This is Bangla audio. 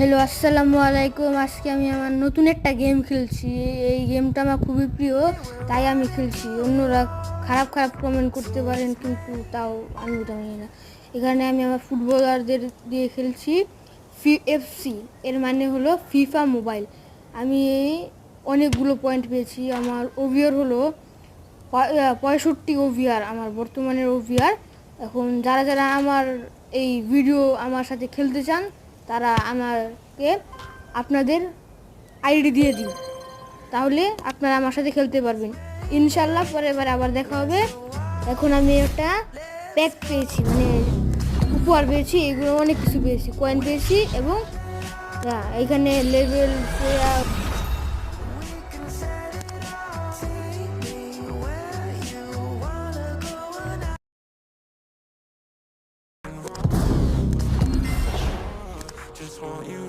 হ্যালো, আসসালামু আলাইকুম। আজকে আমি আমার নতুন একটা গেম খেলছি। এই গেমটা আমার খুবই প্রিয়, তাই আমি খেলছি। অন্যরা খারাপ খারাপ কমেন্ট করতে পারেন, কিন্তু তাও আমি ওটা মানি না। এখানে আমি আমার ফুটবলারদের দিয়ে খেলছি। FFC এর মানে হলো ফিফা মোবাইল। আমি অনেকগুলো পয়েন্ট পেয়েছি। আমার ওভিআর হলো 65 ওভিআর, আমার বর্তমানের ওভিআর। এখন যারা যারা আমার এই ভিডিও আমার সাথে খেলতে চান, তারা আমাকে আপনাদের আইডি দিয়ে দিন, তাহলে আপনারা আমার সাথে খেলতে পারবেন ইনশাল্লাহ। পরের বার আবার দেখা হবে। এখন আমি একটা প্যাক পেয়েছি, মানে উপহার পেয়েছি। এগুলো অনেক কিছু পেয়েছি, কয়েন পেয়েছি এবং এখানে লেভেল